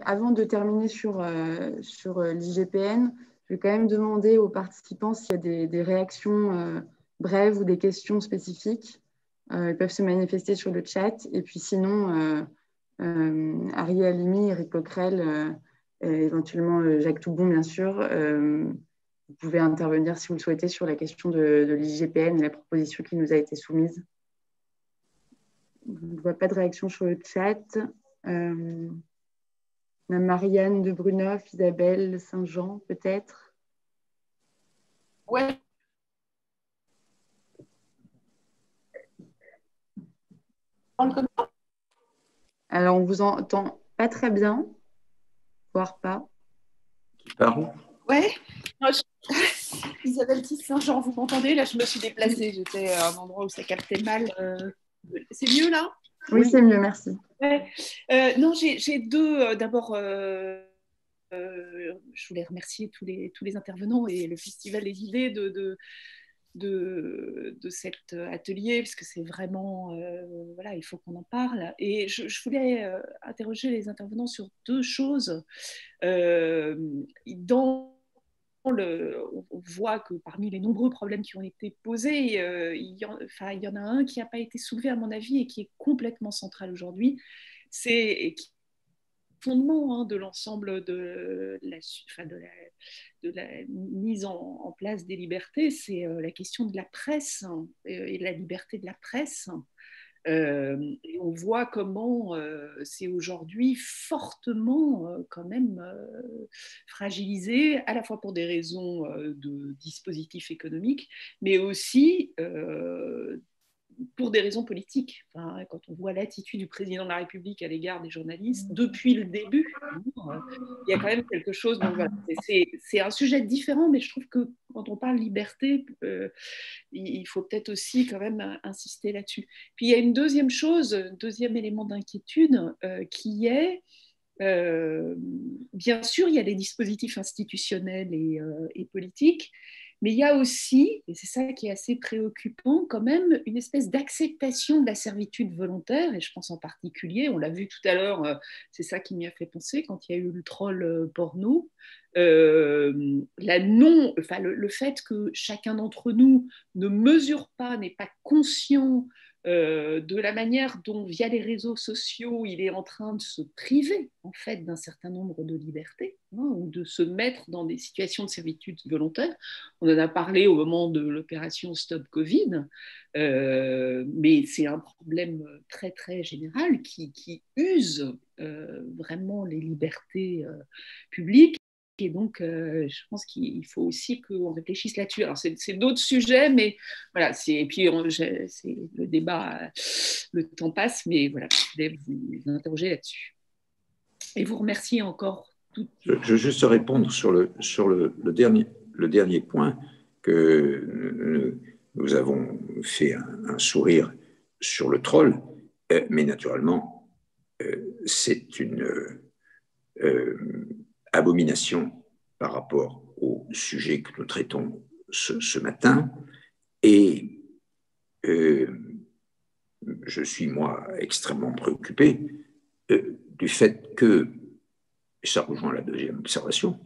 avant de terminer sur l'IGPN, je vais quand même demander aux participants s'il y a des réactions brèves ou des questions spécifiques. Ils peuvent se manifester sur le chat. Et puis sinon, Arié Halimi, Eric Coquerel, éventuellement Jacques Toubon, bien sûr, vous pouvez intervenir si vous le souhaitez sur la question de l'IGPN et la proposition qui nous a été soumise. Je ne vois pas de réaction sur le chat. Marianne de Bruneuf, Isabelle Saint-Jean, peut-être. Ouais. Alors, on vous entend pas très bien, voire pas. Qui parle? Ouais. Isabelle Saint-Jean, vous m'entendez? Là, je me suis déplacée. J'étais à un endroit où ça captait mal. C'est mieux là? Oui, c'est mieux, merci. Ouais. Non, j'ai deux. D'abord, je voulais remercier tous les intervenants et le Festival des idées de cet atelier, parce que c'est vraiment, voilà, il faut qu'on en parle. Et je voulais interroger les intervenants sur deux choses. On voit que parmi les nombreux problèmes qui ont été posés, il y en a un qui n'a pas été soulevé à mon avis et qui est complètement central aujourd'hui. C'est fondement de l'ensemble de la mise en place des libertés, c'est la question de la presse et de la liberté de la presse. Et on voit comment c'est aujourd'hui fortement quand même fragilisé, à la fois pour des raisons de dispositifs économiques, mais aussi pour des raisons politiques. Enfin, quand on voit l'attitude du président de la République à l'égard des journalistes depuis le début, il y a quand même quelque chose. Donc voilà, c'est un sujet différent, mais je trouve que quand on parle liberté, il faut peut-être aussi quand même insister là-dessus. Puis il y a une deuxième chose, un deuxième élément d'inquiétude qui est bien sûr, il y a les dispositifs institutionnels et politiques, mais il y a aussi, et c'est ça qui est assez préoccupant quand même, une espèce d'acceptation de la servitude volontaire, et je pense en particulier, on l'a vu tout à l'heure, c'est ça qui m'y a fait penser quand il y a eu le troll porno, le fait que chacun d'entre nous ne mesure pas, n'est pas conscient de la manière dont, via les réseaux sociaux, il est en train de se priver en fait d'un certain nombre de libertés, ou de se mettre dans des situations de servitude volontaire. On en a parlé au moment de l'opération Stop Covid, mais c'est un problème très très général qui use vraiment les libertés publiques. Et donc, je pense qu'il faut aussi qu'on réfléchisse là-dessus. Alors, c'est d'autres sujets, mais voilà. Et puis, c'est le débat, le temps passe, mais voilà, je voulais vous interroger là-dessus. Et vous remercier encore. Je veux juste répondre sur le dernier point que nous avons fait un sourire sur le troll, mais naturellement, c'est une abomination par rapport au sujet que nous traitons ce matin. Et je suis, moi, extrêmement préoccupé du fait que, et ça rejoint la deuxième observation,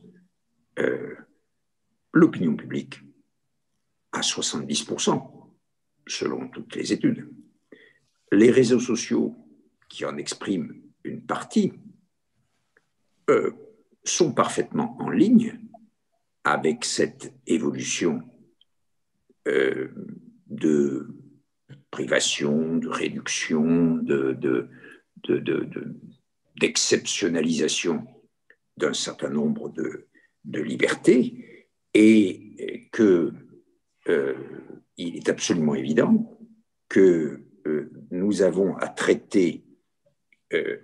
l'opinion publique, à 70%, selon toutes les études, les réseaux sociaux qui en expriment une partie, sont parfaitement en ligne avec cette évolution de privation, de réduction, d'exceptionnalisation d'un certain nombre de libertés, et que il est absolument évident que nous avons à traiter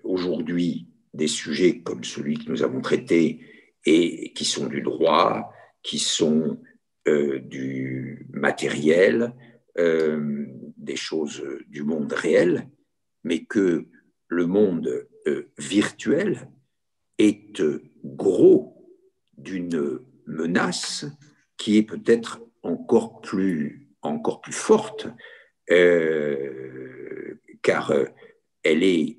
aujourd'hui des sujets comme celui que nous avons traité, et qui sont du droit, qui sont du matériel, des choses du monde réel, mais que le monde virtuel est gros d'une menace qui est peut-être encore plus forte, car elle est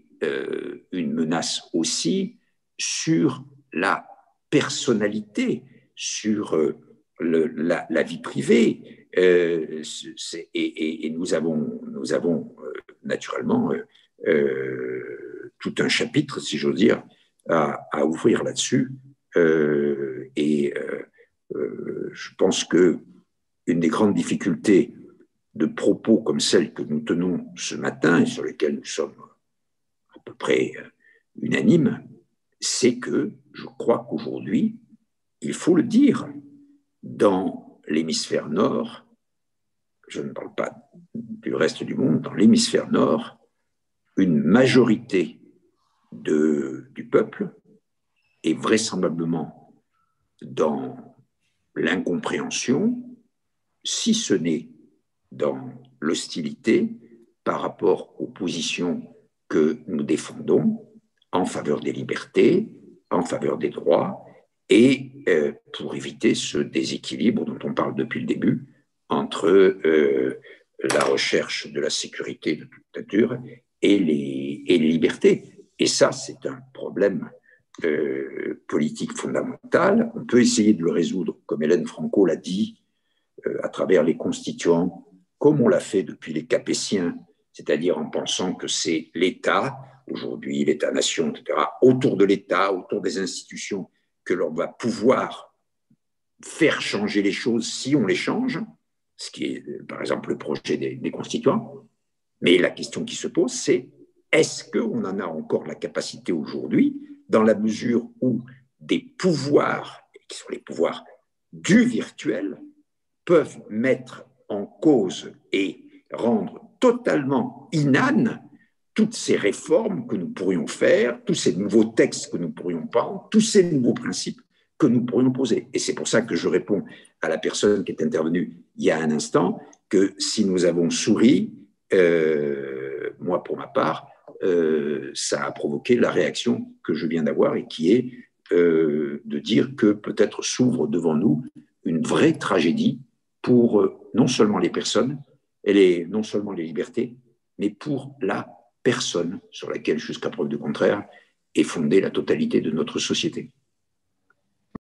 une menace aussi sur la personnalité, sur la vie privée. Et nous avons naturellement tout un chapitre, si j'ose dire, à ouvrir là-dessus. Je pense qu'une des grandes difficultés de propos comme celle que nous tenons ce matin et sur lesquelles nous sommes à peu près unanimes, c'est que je crois qu'aujourd'hui, il faut le dire, dans l'hémisphère nord, je ne parle pas du reste du monde, dans l'hémisphère nord, une majorité du peuple est vraisemblablement dans l'incompréhension, si ce n'est dans l'hostilité par rapport aux positions que nous défendons en faveur des libertés, en faveur des droits, et pour éviter ce déséquilibre dont on parle depuis le début entre la recherche de la sécurité de toute nature et les libertés. Et ça, c'est un problème politique fondamental. On peut essayer de le résoudre, comme Hélène Franco l'a dit, à travers les constituants, comme on l'a fait depuis les Capétiens, c'est-à-dire en pensant que c'est l'État, aujourd'hui l'État-nation, etc., autour de l'État, autour des institutions, que l'on va pouvoir faire changer les choses si on les change, ce qui est par exemple le projet des constituants. Mais la question qui se pose, c'est est-ce qu'on en a encore la capacité aujourd'hui, dans la mesure où des pouvoirs, qui sont les pouvoirs du virtuel, peuvent mettre en cause et rendre totalement inane toutes ces réformes que nous pourrions faire, tous ces nouveaux textes que nous pourrions prendre, tous ces nouveaux principes que nous pourrions poser. Et c'est pour ça que je réponds à la personne qui est intervenue il y a un instant, que si nous avons souri, moi pour ma part, ça a provoqué la réaction que je viens d'avoir et qui est de dire que peut-être s'ouvre devant nous une vraie tragédie pour non seulement les personnes, non seulement les libertés, mais pour la personne sur laquelle, jusqu'à preuve du contraire, est fondée la totalité de notre société.